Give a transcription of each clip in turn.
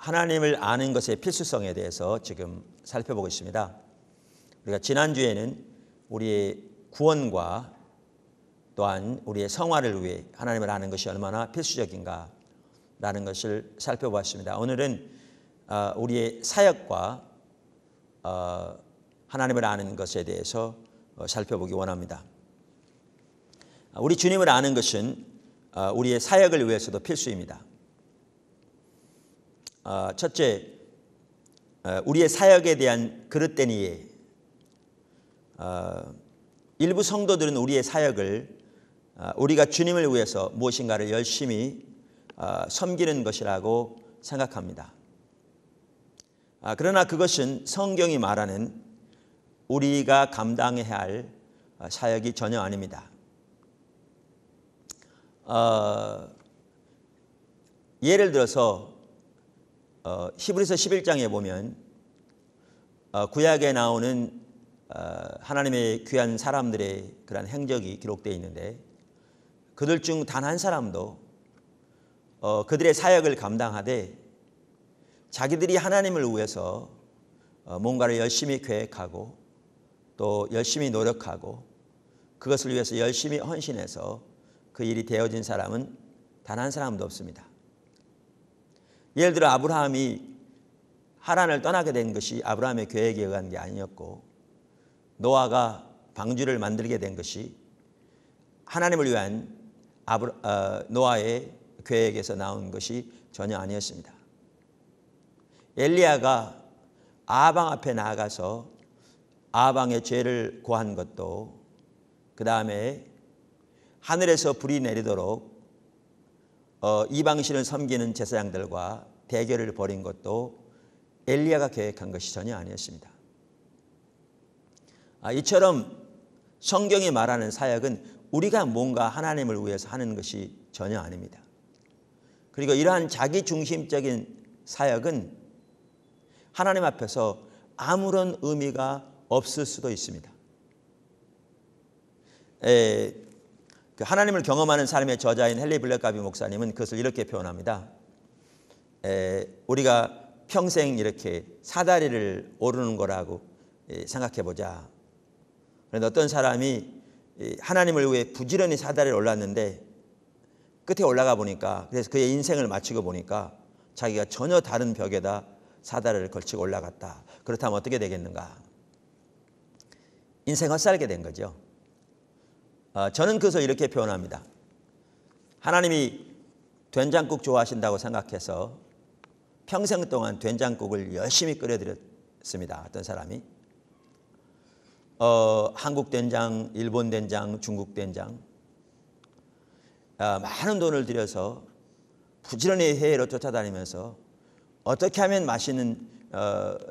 하나님을 아는 것의 필수성에 대해서 지금 살펴보고 있습니다. 우리가 지난주에는 우리의 구원과 또한 우리의 성화를 위해 하나님을 아는 것이 얼마나 필수적인가라는 것을 살펴보았습니다. 오늘은 우리의 사역과 하나님을 아는 것에 대해서 살펴보기 원합니다. 우리 주님을 아는 것은 우리의 사역을 위해서도 필수입니다. 첫째, 우리의 사역에 대한 그릇된 이해. 일부 성도들은 우리의 사역을 우리가 주님을 위해서 무엇인가를 열심히 섬기는 것이라고 생각합니다. 그러나 그것은 성경이 말하는 우리가 감당해야 할 사역이 전혀 아닙니다. 예를 들어서 히브리서 11장에 보면 구약에 나오는 하나님의 귀한 사람들의 그런 행적이 기록되어 있는데 그들 중 단 한 사람도 그들의 사역을 감당하되 자기들이 하나님을 위해서 뭔가를 열심히 계획하고 또 열심히 노력하고 그것을 위해서 열심히 헌신해서 그 일이 되어진 사람은 단 한 사람도 없습니다. 예를 들어 아브라함이 하란을 떠나게 된 것이 아브라함의 계획에 의한 게 아니었고 노아가 방주를 만들게 된 것이 하나님을 위한 노아의 계획에서 나온 것이 전혀 아니었습니다. 엘리야가 아방 앞에 나아가서 아방의 죄를 고한 것도 그 다음에 하늘에서 불이 내리도록 이방신을 섬기는 제사장들과 대결을 벌인 것도 엘리야가 계획한 것이 전혀 아니었습니다. 이처럼 성경이 말하는 사역은 우리가 뭔가 하나님을 위해서 하는 것이 전혀 아닙니다. 그리고 이러한 자기중심적인 사역은 하나님 앞에서 아무런 의미가 없을 수도 있습니다. 하나님을 경험하는 삶의 저자인 헨리 블랙가비 목사님은 그것을 이렇게 표현합니다. 우리가 평생 이렇게 사다리를 오르는 거라고 생각해보자. 그런데 어떤 사람이 하나님을 위해 부지런히 사다리를 올랐는데 끝에 올라가 보니까 그래서 그의 인생을 마치고 보니까 자기가 전혀 다른 벽에다 사다리를 걸치고 올라갔다. 그렇다면 어떻게 되겠는가? 인생 헛살게 된 거죠. 저는 그것을 이렇게 표현합니다. 하나님이 된장국 좋아하신다고 생각해서 평생 동안 된장국을 열심히 끓여드렸습니다. 어떤 사람이 한국 된장, 일본 된장, 중국 된장 많은 돈을 들여서 부지런히 해외로 쫓아다니면서 어떻게 하면 맛있는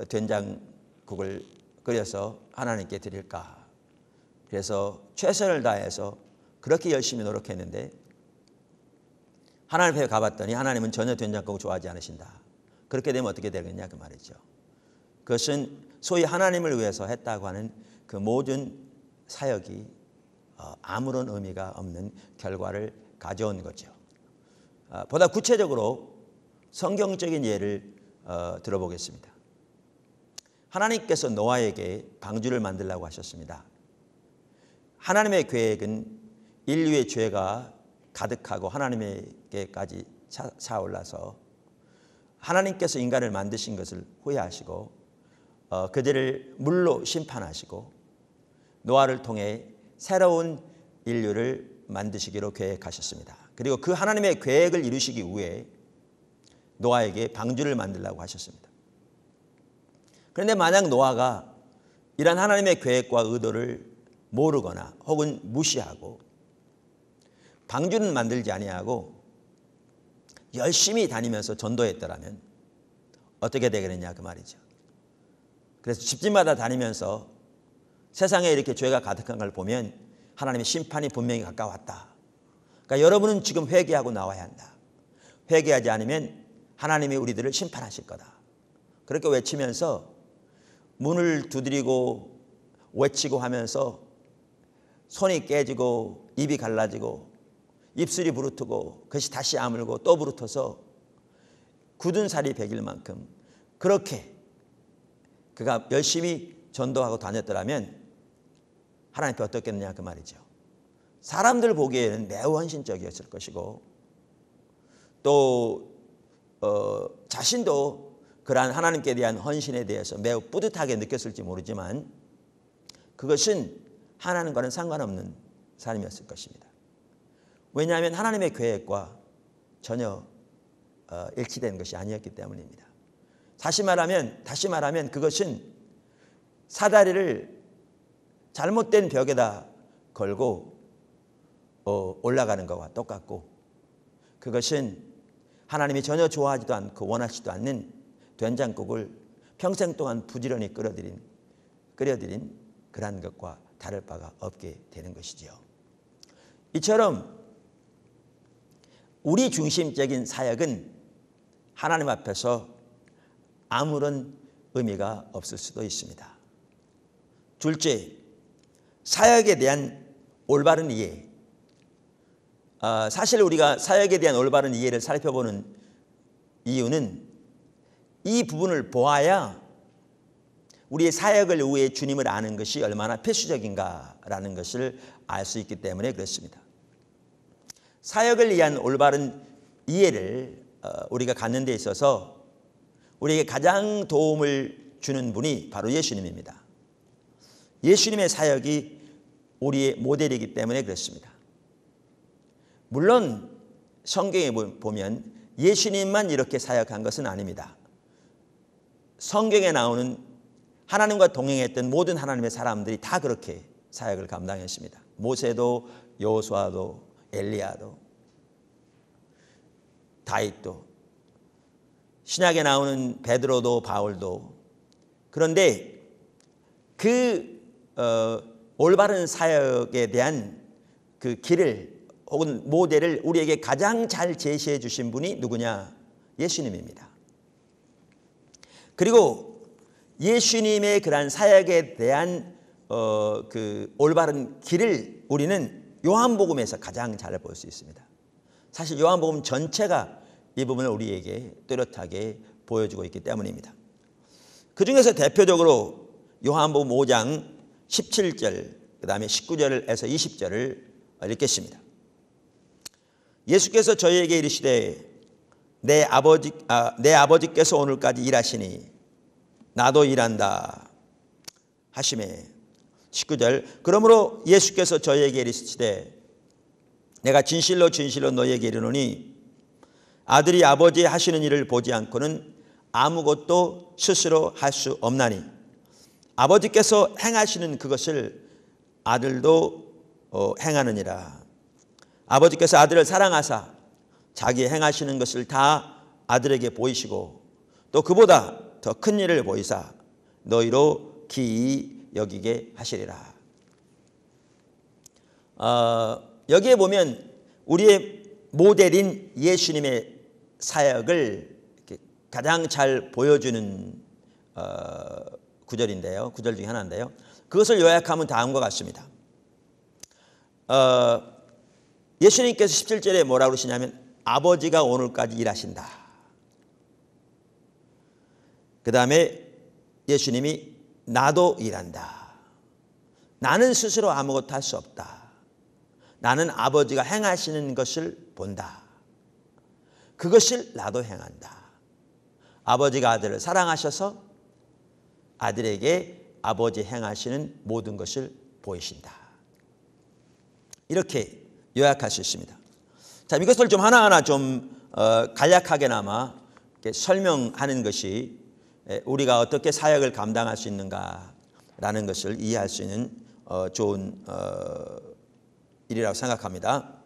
된장국을 끓여서 하나님께 드릴까. 그래서 최선을 다해서 그렇게 열심히 노력했는데 하나님 앞에 가봤더니 하나님은 전혀 된장국을 좋아하지 않으신다. 그렇게 되면 어떻게 되겠냐 그 말이죠. 그것은 소위 하나님을 위해서 했다고 하는 그 모든 사역이 아무런 의미가 없는 결과를 가져온 거죠. 보다 구체적으로 성경적인 예를 들어보겠습니다. 하나님께서 노아에게 방주를 만들라고 하셨습니다. 하나님의 계획은 인류의 죄가 가득하고 하나님에게까지 차올라서 하나님께서 인간을 만드신 것을 후회하시고 그들을 물로 심판하시고 노아를 통해 새로운 인류를 만드시기로 계획하셨습니다. 그리고 그 하나님의 계획을 이루시기 위해 노아에게 방주를 만들라고 하셨습니다. 그런데 만약 노아가 이런 하나님의 계획과 의도를 모르거나 혹은 무시하고 방주는 만들지 아니하고 열심히 다니면서 전도했더라면 어떻게 되겠느냐 그 말이죠. 그래서 집집마다 다니면서 세상에 이렇게 죄가 가득한 걸 보면 하나님의 심판이 분명히 가까웠다. 그러니까 여러분은 지금 회개하고 나와야 한다. 회개하지 않으면 하나님이 우리들을 심판하실 거다. 그렇게 외치면서 문을 두드리고 외치고 하면서 손이 깨지고 입이 갈라지고 입술이 부르트고 그것이 다시 아물고 또 부르터서 굳은 살이 100일만큼 그렇게 그가 열심히 전도하고 다녔더라면 하나님께 어떻겠느냐 그 말이죠. 사람들 보기에는 매우 헌신적이었을 것이고 또 자신도 그러한 하나님께 대한 헌신에 대해서 매우 뿌듯하게 느꼈을지 모르지만 그것은 하나님과는 상관없는 삶이었을 것입니다. 왜냐하면 하나님의 계획과 전혀 일치된 것이 아니었기 때문입니다. 다시 말하면 그것은 사다리를 잘못된 벽에다 걸고 올라가는 것과 똑같고 그것은 하나님이 전혀 좋아하지도 않고 원하지도 않는 된장국을 평생 동안 부지런히 끓여들인 그러한 것과 다를 바가 없게 되는 것이지요. 이처럼 우리 중심적인 사역은 하나님 앞에서 아무런 의미가 없을 수도 있습니다. 둘째, 사역에 대한 올바른 이해. 사실 우리가 사역에 대한 올바른 이해를 살펴보는 이유는 이 부분을 보아야 우리의 사역을 위해 주님을 아는 것이 얼마나 필수적인가라는 것을 알 수 있기 때문에 그렇습니다. 사역을 위한 올바른 이해를 우리가 갖는 데 있어서 우리에게 가장 도움을 주는 분이 바로 예수님입니다. 예수님의 사역이 우리의 모델이기 때문에 그렇습니다. 물론 성경에 보면 예수님만 이렇게 사역한 것은 아닙니다. 성경에 나오는 하나님과 동행했던 모든 하나님의 사람들이 다 그렇게 사역을 감당했습니다. 모세도 여호수아도 엘리야도 다윗도 신약에 나오는 베드로도 바울도 그런데 그 올바른 사역에 대한 그 길을 혹은 모델을 우리에게 가장 잘 제시해 주신 분이 누구냐? 예수님입니다. 그리고 예수님의 그러한 사역에 대한 그 올바른 길을 우리는 요한복음에서 가장 잘 볼 수 있습니다. 사실 요한복음 전체가 이 부분을 우리에게 뚜렷하게 보여주고 있기 때문입니다. 그 중에서 대표적으로 요한복음 5장 17절 그 다음에 19절에서 20절을 읽겠습니다. 예수께서 저희에게 이르시되 내 아버지께서 오늘까지 일하시니 나도 일한다 하시매 19절 그러므로 예수께서 저희에게 이르시되 내가 진실로 진실로 너희에게 이르노니 아들이 아버지 하시는 일을 보지 않고는 아무것도 스스로 할 수 없나니 아버지께서 행하시는 그것을 아들도 행하느니라. 아버지께서 아들을 사랑하사 자기 행하시는 것을 다 아들에게 보이시고 또 그보다 더 큰 일을 보이사 너희로 기이 여기게 하시리라. 여기에 보면 우리의 모델인 예수님의 사역을 가장 잘 보여주는 구절인데요. 구절 중에 하나인데요. 그것을 요약하면 다음과 같습니다. 예수님께서 17절에 뭐라고 그러시냐면 아버지가 오늘까지 일하신다. 그 다음에 예수님이 나도 일한다. 나는 스스로 아무것도 할 수 없다. 나는 아버지가 행하시는 것을 본다. 그것을 나도 행한다. 아버지가 아들을 사랑하셔서 아들에게 아버지 행하시는 모든 것을 보이신다. 이렇게 요약할 수 있습니다. 자, 이것을 좀 하나하나 좀 간략하게나마 설명하는 것이 우리가 어떻게 사역을 감당할 수 있는가라는 것을 이해할 수 있는 좋은 일이라고 생각합니다.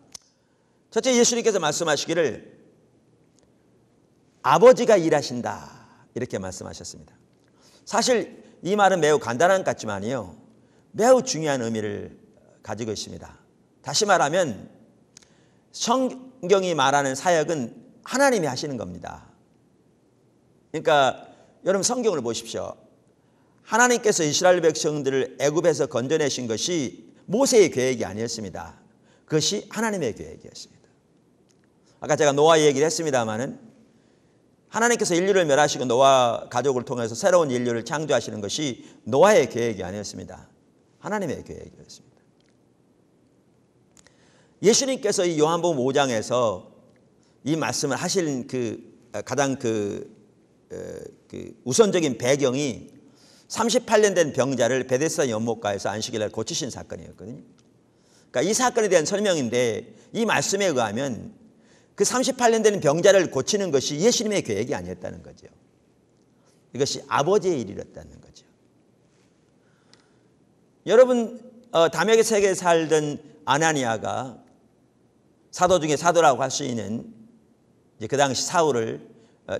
첫째, 예수님께서 말씀하시기를 아버지가 일하신다 이렇게 말씀하셨습니다. 사실 이 말은 매우 간단한 것 같지만요 매우 중요한 의미를 가지고 있습니다. 다시 말하면 성경이 말하는 사역은 하나님이 하시는 겁니다. 그러니까 여러분 성경을 보십시오. 하나님께서 이스라엘 백성들을 애굽에서 건져내신 것이 모세의 계획이 아니었습니다. 그것이 하나님의 계획이었습니다. 아까 제가 노아 얘기를 했습니다마는 하나님께서 인류를 멸하시고 노아 가족을 통해서 새로운 인류를 창조하시는 것이 노아의 계획이 아니었습니다. 하나님의 계획이었습니다. 예수님께서 이 요한복음 5장에서 이 말씀을 하신 가장 우선적인 배경이 38년 된 병자를 베데스다 연못가에서 안식일날 고치신 사건이었거든요. 그러니까 이 사건에 대한 설명인데, 이 말씀에 의하면 그 38년 된 병자를 고치는 것이 예수님의 계획이 아니었다는 거죠. 이것이 아버지의 일이었다는 거죠. 여러분, 담역의 세계에 살던 아나니아가 사도 중에 사도라고 할 수 있는 그 당시 사울을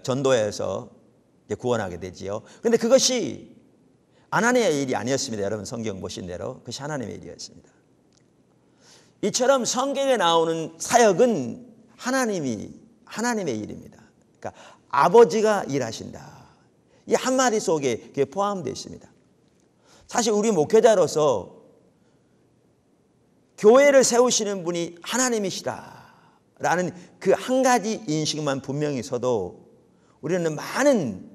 전도해서 구원하게 되지요. 그런데 그것이 아나니아의 일이 아니었습니다. 여러분 성경 보신 대로 그것이 하나님의 일이었습니다. 이처럼 성경에 나오는 사역은 하나님의 일입니다. 그러니까 아버지가 일하신다. 이 한마디 속에 그게 포함되어 있습니다. 사실 우리 목회자로서 교회를 세우시는 분이 하나님이시다라는 그 한 가지 인식만 분명히 있어도 우리는 많은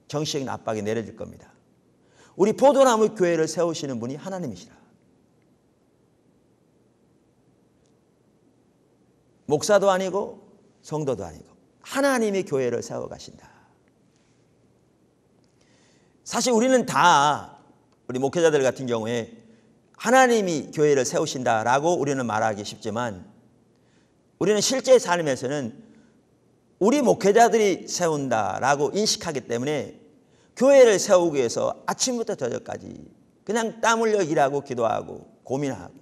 정치적인 압박이 내려질 겁니다. 우리 포도나무 교회를 세우시는 분이 하나님이시다. 목사도 아니고 성도도 아니고 하나님이 교회를 세워가신다. 사실 우리는 다 우리 목회자들 같은 경우에 하나님이 교회를 세우신다라고 우리는 말하기 쉽지만 우리는 실제 삶에서는 우리 목회자들이 세운다라고 인식하기 때문에 교회를 세우기 위해서 아침부터 저녁까지 그냥 땀 흘려 일하고 기도하고 고민하고,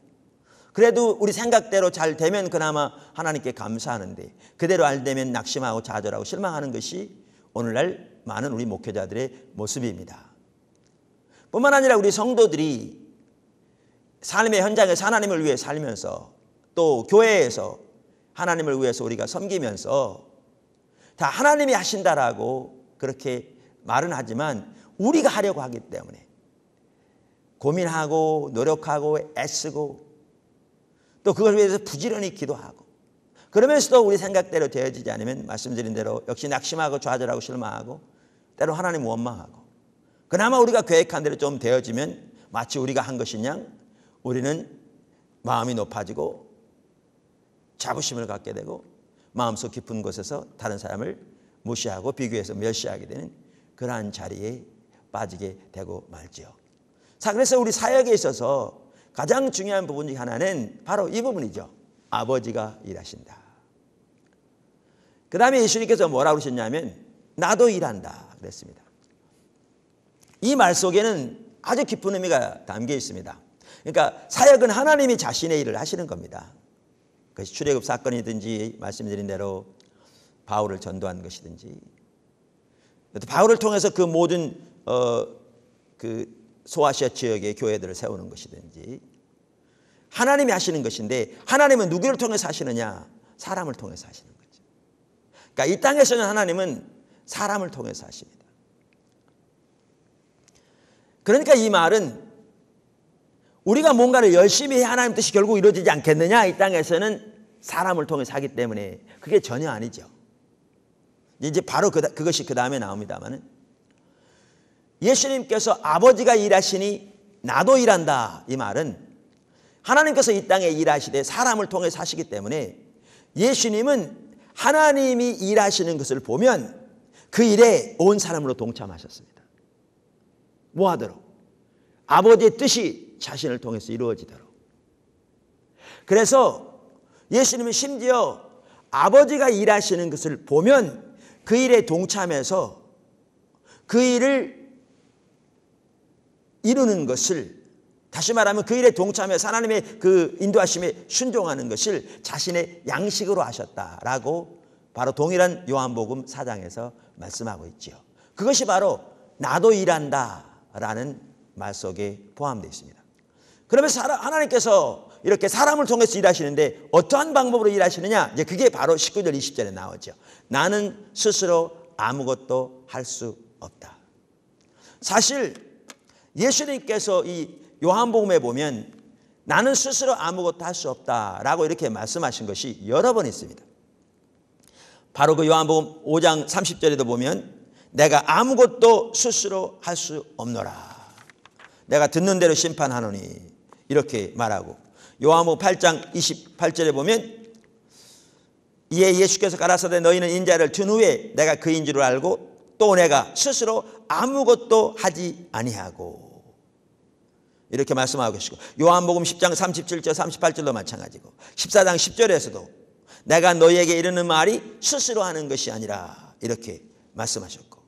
그래도 우리 생각대로 잘 되면 그나마 하나님께 감사하는데 그대로 안 되면 낙심하고 좌절하고 실망하는 것이 오늘날 많은 우리 목회자들의 모습입니다. 뿐만 아니라 우리 성도들이 삶의 현장에서 하나님을 위해 살면서 또 교회에서 하나님을 위해서 우리가 섬기면서 다 하나님이 하신다라고 그렇게 말은 하지만 우리가 하려고 하기 때문에 고민하고 노력하고 애쓰고 또 그걸 위해서 부지런히 기도하고, 그러면서도 우리 생각대로 되어지지 않으면 말씀드린 대로 역시 낙심하고 좌절하고 실망하고 때로 하나님 원망하고, 그나마 우리가 계획한 대로 좀 되어지면 마치 우리가 한 것이냐 우리는 마음이 높아지고 자부심을 갖게 되고 마음속 깊은 곳에서 다른 사람을 무시하고 비교해서 멸시하게 되는 그러한 자리에 빠지게 되고 말지요. 자, 그래서 우리 사역에 있어서 가장 중요한 부분 중 하나는 바로 이 부분이죠. 아버지가 일하신다. 그 다음에 예수님께서 뭐라고 그러셨냐면 나도 일한다 그랬습니다. 이 말 속에는 아주 깊은 의미가 담겨 있습니다. 그러니까 사역은 하나님이 자신의 일을 하시는 겁니다. 그것이 출애굽 사건이든지 말씀드린 대로 바울을 전도한 것이든지 또 바울을 통해서 그 모든 그 소아시아 지역의 교회들을 세우는 것이든지 하나님이 하시는 것인데, 하나님은 누구를 통해서 하시느냐? 사람을 통해서 하시는 거죠. 그러니까 이 땅에서는 하나님은 사람을 통해서 하십니다. 그러니까 이 말은 우리가 뭔가를 열심히 해야 하나님 뜻이 결국 이루어지지 않겠느냐? 이 땅에서는 사람을 통해서 하기 때문에 그게 전혀 아니죠. 이제 바로 그것이 그 다음에 나옵니다만은 예수님께서 아버지가 일하시니 나도 일한다. 이 말은 하나님께서 이 땅에 일하시되 사람을 통해서 하시기 때문에 예수님은 하나님이 일하시는 것을 보면 그 일에 온 사람으로 동참하셨습니다. 뭐 하도록? 아버지의 뜻이 자신을 통해서 이루어지도록. 그래서 예수님은 심지어 아버지가 일하시는 것을 보면 그 일에 동참해서 그 일을 이루는 것을, 다시 말하면 그 일에 동참해서 하나님의 그 인도하심에 순종하는 것을 자신의 양식으로 하셨다라고 바로 동일한 요한복음 4장에서 말씀하고 있죠. 그것이 바로 나도 일한다라는 말 속에 포함되어 있습니다. 그러면서 하나님께서 이렇게 사람을 통해서 일하시는데 어떠한 방법으로 일하시느냐? 이제 그게 바로 19절 20절에 나오죠. 나는 스스로 아무것도 할 수 없다. 사실 예수님께서 이 요한복음에 보면 나는 스스로 아무것도 할 수 없다라고 이렇게 말씀하신 것이 여러 번 있습니다. 바로 그 요한복음 5장 30절에도 보면 내가 아무것도 스스로 할 수 없노라. 내가 듣는 대로 심판하노니 이렇게 말하고, 요한복음 8장 28절에 보면 이에 예수께서 가라사대 너희는 인자를 든 후에 내가 그인 줄 알고 또 내가 스스로 아무것도 하지 아니하고 이렇게 말씀하고 계시고, 요한복음 10장 37절 38절도 마찬가지고 14장 10절에서도 내가 너희에게 이르는 말이 스스로 하는 것이 아니라 이렇게 말씀하셨고,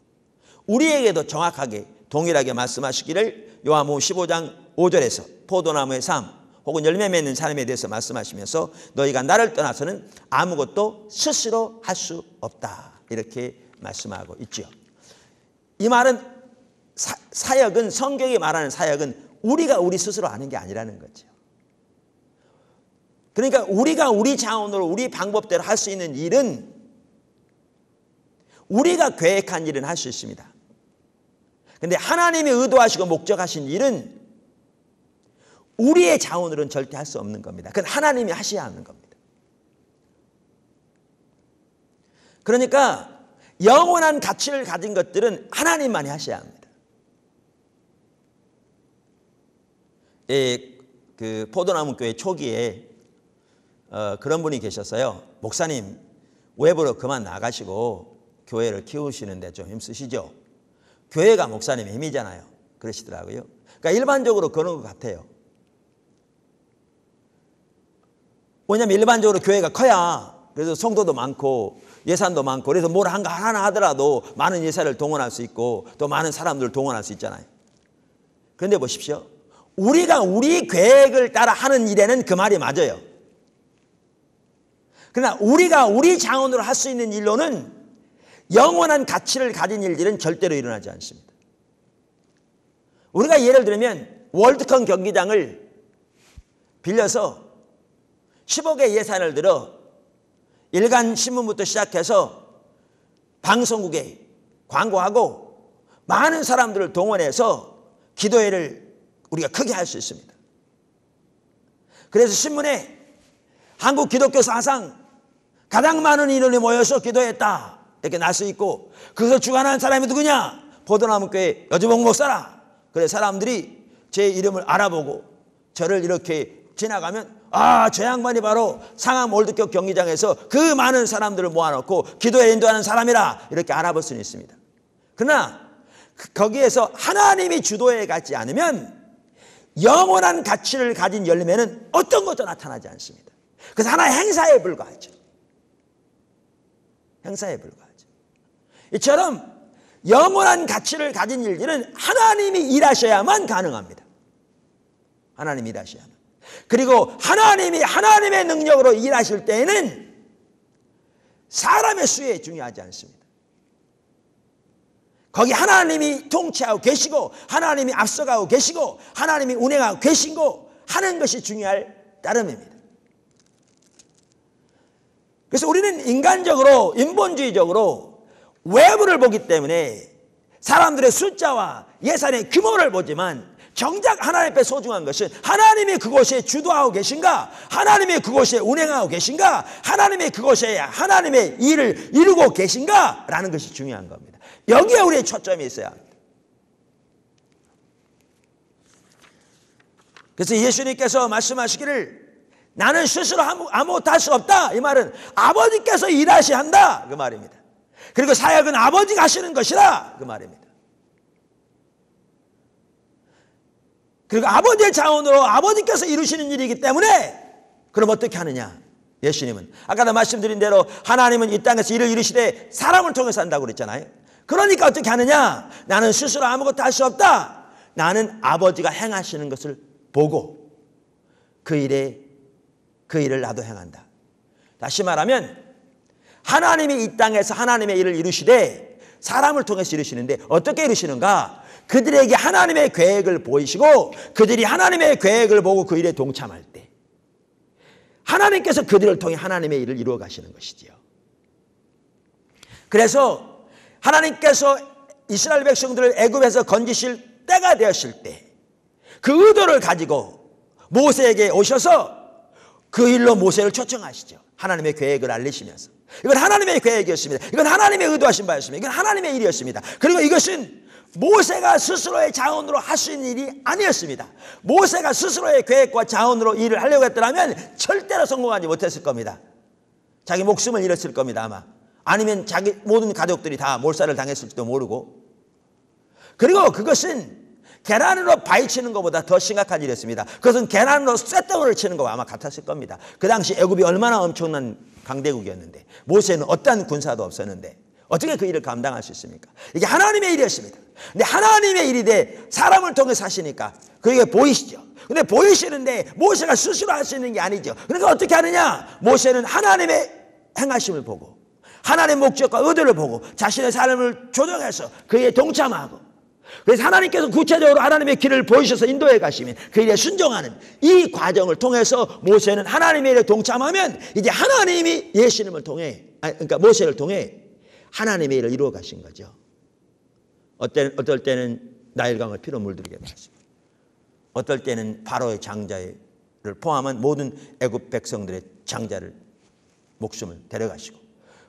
우리에게도 정확하게 동일하게 말씀하시기를 요한복음 15장 5절에서 포도나무의 삶 혹은 열매 맺는 삶에 대해서 말씀하시면서 너희가 나를 떠나서는 아무것도 스스로 할 수 없다 이렇게 말씀하고 있죠. 이 말은 사역은, 성경이 말하는 사역은 우리가 우리 스스로 하는 게 아니라는 거죠. 그러니까 우리가 우리 자원으로 우리 방법대로 할 수 있는 일은, 우리가 계획한 일은 할 수 있습니다. 그런데 하나님이 의도하시고 목적하신 일은 우리의 자원으로는 절대 할 수 없는 겁니다. 그건 하나님이 하셔야 하는 겁니다. 그러니까 영원한 가치를 가진 것들은 하나님만이 하셔야 합니다. 그 포도나무 교회 초기에 그런 분이 계셨어요. 목사님, 외부로 그만 나가시고 교회를 키우시는데 좀 힘쓰시죠. 교회가 목사님의 힘이잖아요. 그러시더라고요. 그러니까 일반적으로 그런 것 같아요. 왜냐하면 일반적으로 교회가 커야 그래서 성도도 많고 예산도 많고 그래서 뭘 하나 하더라도 많은 예산을 동원할 수 있고 또 많은 사람들을 동원할 수 있잖아요. 그런데 보십시오. 우리가 우리 계획을 따라 하는 일에는 그 말이 맞아요. 그러나 우리가 우리 자원으로 할 수 있는 일로는 영원한 가치를 가진 일들은 절대로 일어나지 않습니다. 우리가 예를 들면 월드컵 경기장을 빌려서 10억의 예산을 들어 일간 신문부터 시작해서 방송국에 광고하고 많은 사람들을 동원해서 기도회를 우리가 크게 할 수 있습니다. 그래서 신문에 한국 기독교 사상 가장 많은 인원이 모여서 기도했다 이렇게 날 수 있고, 그것을 주관하는 사람이 누구냐? 포도나무교회 여주봉 목사라. 그래 사람들이 제 이름을 알아보고 저를 이렇게 지나가면 저 양반이 바로 상암 월드컵 경기장에서 그 많은 사람들을 모아놓고 기도에 인도하는 사람이라 이렇게 알아볼 수는 있습니다. 그러나 거기에서 하나님이 주도해 가지 않으면 영원한 가치를 가진 열매는 어떤 것도 나타나지 않습니다. 그래서 하나의 행사에 불과하죠. 행사에 불과하죠. 이처럼 영원한 가치를 가진 일들은 하나님이 일하셔야만 가능합니다. 하나님이 일하셔야만. 그리고 하나님이 하나님의 능력으로 일하실 때에는 사람의 수에 중요하지 않습니다. 거기 하나님이 통치하고 계시고 하나님이 앞서가고 계시고 하나님이 운행하고 계시고 하는 것이 중요할 따름입니다. 그래서 우리는 인간적으로 인본주의적으로 외부를 보기 때문에 사람들의 숫자와 예산의 규모를 보지만 정작 하나님 앞에 소중한 것은 하나님이 그곳에 주도하고 계신가, 하나님이 그곳에 운행하고 계신가, 하나님이 그곳에 하나님의 일을 이루고 계신가 라는 것이 중요한 겁니다. 여기에 우리의 초점이 있어야 합니다. 그래서 예수님께서 말씀하시기를 나는 스스로 아무것도 할 수 없다. 이 말은 아버지께서 일하셔야 한다. 그 말입니다. 그리고 사역은 아버지가 하시는 것이라. 그 말입니다. 그리고 아버지의 자원으로 아버지께서 이루시는 일이기 때문에 그럼 어떻게 하느냐? 예수님은 아까도 말씀드린 대로 하나님은 이 땅에서 일을 이루시되 사람을 통해서 한다고 그랬잖아요. 그러니까 어떻게 하느냐? 나는 스스로 아무것도 할 수 없다. 나는 아버지가 행하시는 것을 보고 그 일을 나도 행한다. 다시 말하면 하나님이 이 땅에서 하나님의 일을 이루시되 사람을 통해서 이루시는데 어떻게 이루시는가? 그들에게 하나님의 계획을 보이시고 그들이 하나님의 계획을 보고 그 일에 동참할 때 하나님께서 그들을 통해 하나님의 일을 이루어 가시는 것이지요. 그래서 하나님께서 이스라엘 백성들을 애굽에서 건지실 때가 되었을 때 그 의도를 가지고 모세에게 오셔서 그 일로 모세를 초청하시죠. 하나님의 계획을 알리시면서 이건 하나님의 계획이었습니다. 이건 하나님의 의도하신 바였습니다. 이건 하나님의 일이었습니다. 그리고 이것은 모세가 스스로의 자원으로 할 수 있는 일이 아니었습니다. 모세가 스스로의 계획과 자원으로 일을 하려고 했더라면 절대로 성공하지 못했을 겁니다. 자기 목숨을 잃었을 겁니다, 아마. 아니면 자기 모든 가족들이 다 몰살을 당했을지도 모르고. 그리고 그것은 계란으로 바위 치는 것보다 더 심각한 일이었습니다. 그것은 계란으로 쇳덩어리를 치는 것과 아마 같았을 겁니다. 그 당시 애굽이 얼마나 엄청난 강대국이었는데, 모세는 어떠한 군사도 없었는데 어떻게 그 일을 감당할 수 있습니까? 이게 하나님의 일이었습니다. 근데 하나님의 일인데 사람을 통해서 하시니까 그게 보이시죠. 근데 보이시는데 모세가 스스로 할 수 있는 게 아니죠. 그러니까 어떻게 하느냐? 모세는 하나님의 행하심을 보고 하나님의 목적과 의도를 보고 자신의 삶을 조정해서 그에 동참하고, 그래서 하나님께서 구체적으로 하나님의 길을 보이셔서 인도해 가시면 그 일에 순종하는 이 과정을 통해서 모세는 하나님의 일에 동참하면 이제 하나님이 예수님을 통해, 그러니까 모세를 통해 하나님의 일을 이루어 가신 거죠. 어떨 때는 나일강을 피로 물들게 하시고, 어떨 때는 바로의 장자를 포함한 모든 애굽 백성들의 장자를 목숨을 데려가시고,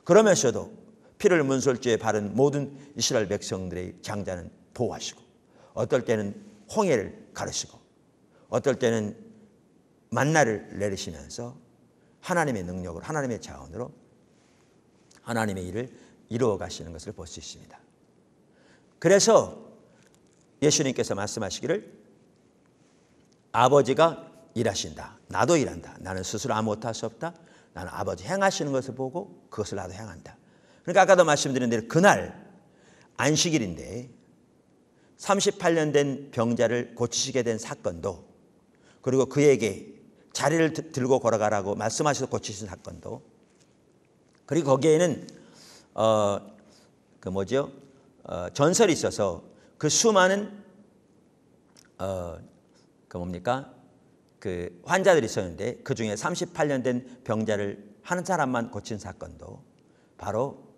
그러면서도 피를 문설주에 바른 모든 이스라엘 백성들의 장자는 보호하시고, 어떨 때는 홍해를 가르시고, 어떨 때는 만나를 내리시면서 하나님의 능력으로, 하나님의 자원으로 하나님의 일을 이루어 가시는 것을 볼 수 있습니다. 그래서 예수님께서 말씀하시기를 아버지가 일하신다, 나도 일한다. 나는 스스로 아무것도 할 수 없다. 나는 아버지 행하시는 것을 보고 그것을 나도 행한다. 그러니까 아까도 말씀드린 대로 그날 안식일인데 38년 된 병자를 고치시게 된 사건도, 그리고 그에게 자리를 들고 걸어가라고 말씀하셔서 고치신 사건도, 그리고 거기에는 전설이 있어서 그 수많은 그 환자들이 있었는데 그 중에 38년 된 병자를 한 사람만 고친 사건도 바로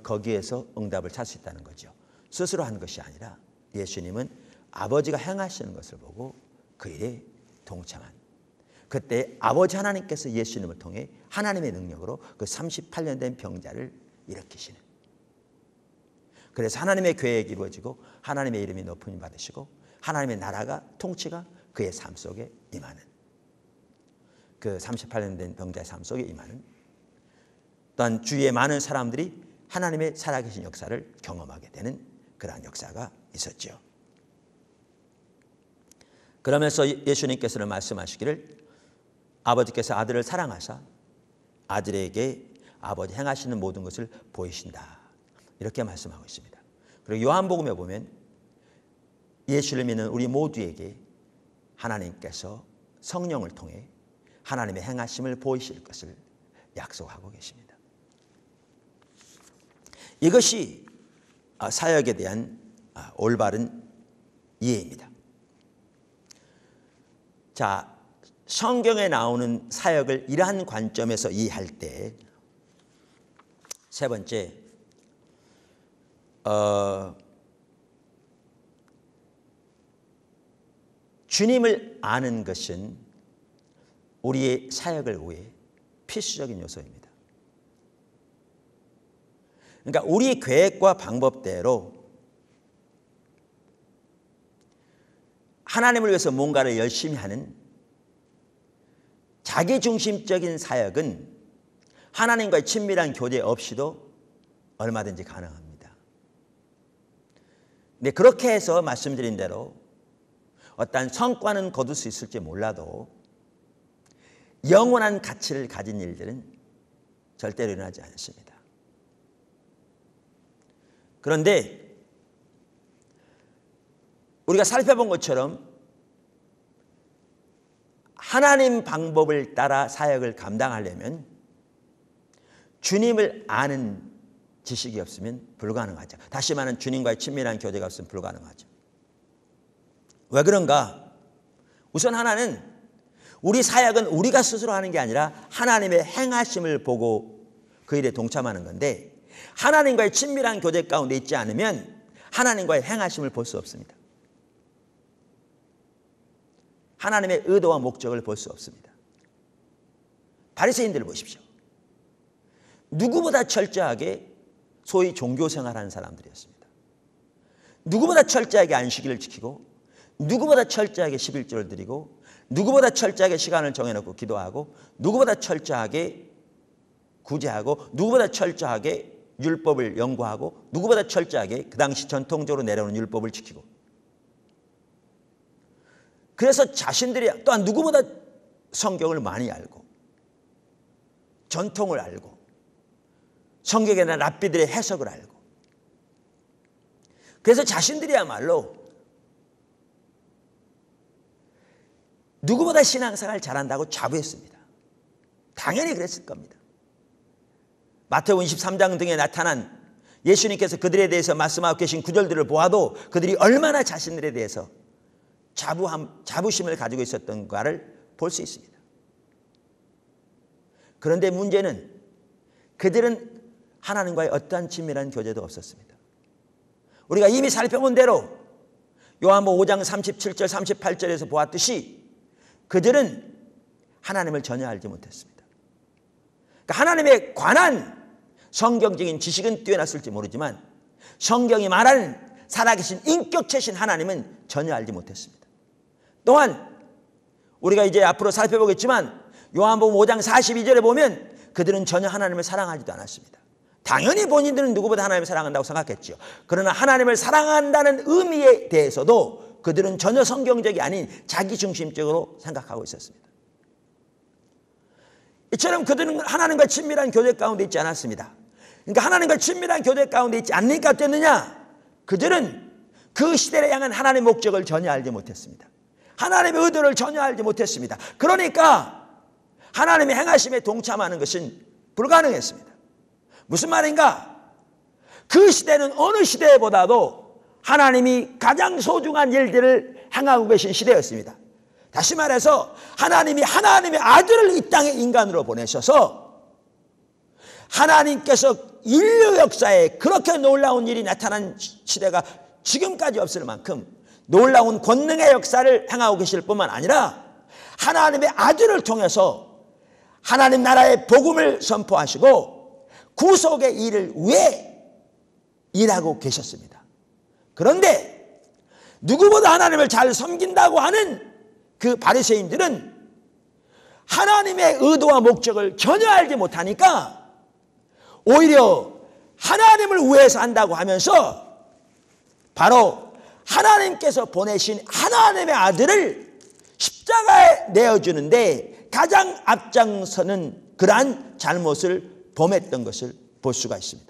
거기에서 응답을 찾을 수 있다는 거죠. 스스로 한 것이 아니라 예수님은 아버지가 행하시는 것을 보고 그 일에 동참한, 그때 아버지 하나님께서 예수님을 통해 하나님의 능력으로 그 38년 된 병자를 일으키시는, 그래서 하나님의 계획이 이루어지고 하나님의 이름이 높음을 받으시고 하나님의 나라가, 통치가 그의 삶 속에 임하는, 그 38년 된 병자의 삶 속에 임하는, 또한 주위의 많은 사람들이 하나님의 살아계신 역사를 경험하게 되는 그러한 역사가 있었죠. 그러면서 예수님께서는 말씀하시기를 아버지께서 아들을 사랑하사 아들에게 아버지 행하시는 모든 것을 보이신다, 이렇게 말씀하고 있습니다. 그리고 요한복음에 보면 예수를 믿는 우리 모두에게 하나님께서 성령을 통해 하나님의 행하심을 보이실 것을 약속하고 계십니다. 이것이 사역에 대한 올바른 이해입니다. 자, 성경에 나오는 사역을 이러한 관점에서 이해할 때 세 번째, 주님을 아는 것은 우리의 사역을 위해 필수적인 요소입니다. 그러니까 우리 계획과 방법대로 하나님을 위해서 뭔가를 열심히 하는 자기중심적인 사역은 하나님과의 친밀한 교제 없이도 얼마든지 가능합니다. 근데 그렇게 해서 말씀드린 대로 어떠한 성과는 거둘 수 있을지 몰라도 영원한 가치를 가진 일들은 절대로 일어나지 않습니다. 그런데 우리가 살펴본 것처럼 하나님 방법을 따라 사역을 감당하려면 주님을 아는 지식이 없으면 불가능하죠. 다시 말하면 주님과의 친밀한 교제가 없으면 불가능하죠. 왜 그런가? 우선 하나는 우리 사역은 우리가 스스로 하는 게 아니라 하나님의 행하심을 보고 그 일에 동참하는 건데, 하나님과의 친밀한 교제 가운데 있지 않으면 하나님과의 행하심을 볼 수 없습니다. 하나님의 의도와 목적을 볼 수 없습니다. 바리새인들을 보십시오. 누구보다 철저하게 소위 종교생활하는 사람들이었습니다. 누구보다 철저하게 안식일을 지키고 누구보다 철저하게 11조를 드리고 누구보다 철저하게 시간을 정해놓고 기도하고 누구보다 철저하게 구제하고 누구보다 철저하게 율법을 연구하고 누구보다 철저하게 그 당시 전통적으로 내려오는 율법을 지키고, 그래서 자신들이 또한 누구보다 성경을 많이 알고 전통을 알고 성경에 대한 랍비들의 해석을 알고, 그래서 자신들이야말로 누구보다 신앙생활을 잘한다고 자부했습니다. 당연히 그랬을 겁니다. 마태복음 23장 등에 나타난 예수님께서 그들에 대해서 말씀하고 계신 구절들을 보아도 그들이 얼마나 자신들에 대해서 자부심을 가지고 있었던가를 볼 수 있습니다. 그런데 문제는 그들은 하나님과의 어떠한 친밀한 교제도 없었습니다. 우리가 이미 살펴본 대로 요한복음 5장 37절 38절에서 보았듯이 그들은 하나님을 전혀 알지 못했습니다. 그러니까 하나님에 관한 성경적인 지식은 뛰어났을지 모르지만 성경이 말하는 살아계신 인격체신 하나님은 전혀 알지 못했습니다. 또한 우리가 이제 앞으로 살펴보겠지만 요한복음 5장 42절에 보면 그들은 전혀 하나님을 사랑하지도 않았습니다. 당연히 본인들은 누구보다 하나님을 사랑한다고 생각했죠. 그러나 하나님을 사랑한다는 의미에 대해서도 그들은 전혀 성경적이 아닌 자기중심적으로 생각하고 있었습니다. 이처럼 그들은 하나님과 친밀한 교제 가운데 있지 않았습니다. 그러니까 하나님과 친밀한 교제 가운데 있지 않으니까 어땠느냐? 그들은 그 시대를 향한 하나님의 목적을 전혀 알지 못했습니다. 하나님의 의도를 전혀 알지 못했습니다. 그러니까 하나님의 행하심에 동참하는 것은 불가능했습니다. 무슨 말인가? 그 시대는 어느 시대보다도 하나님이 가장 소중한 일들을 행하고 계신 시대였습니다. 다시 말해서 하나님이 하나님의 아들을 이 땅에 인간으로 보내셔서 하나님께서 인류 역사에 그렇게 놀라운 일이 나타난 시대가 지금까지 없을 만큼 놀라운 권능의 역사를 행하고 계실 뿐만 아니라 하나님의 아들을 통해서 하나님 나라의 복음을 선포하시고 구속의 일을 위해 일하고 계셨습니다. 그런데 누구보다 하나님을 잘 섬긴다고 하는 그 바리새인들은 하나님의 의도와 목적을 전혀 알지 못하니까 오히려 하나님을 위해서 한다고 하면서 바로 하나님께서 보내신 하나님의 아들을 십자가에 내어주는데 가장 앞장서는 그러한 잘못을 범했던 것을 볼 수가 있습니다.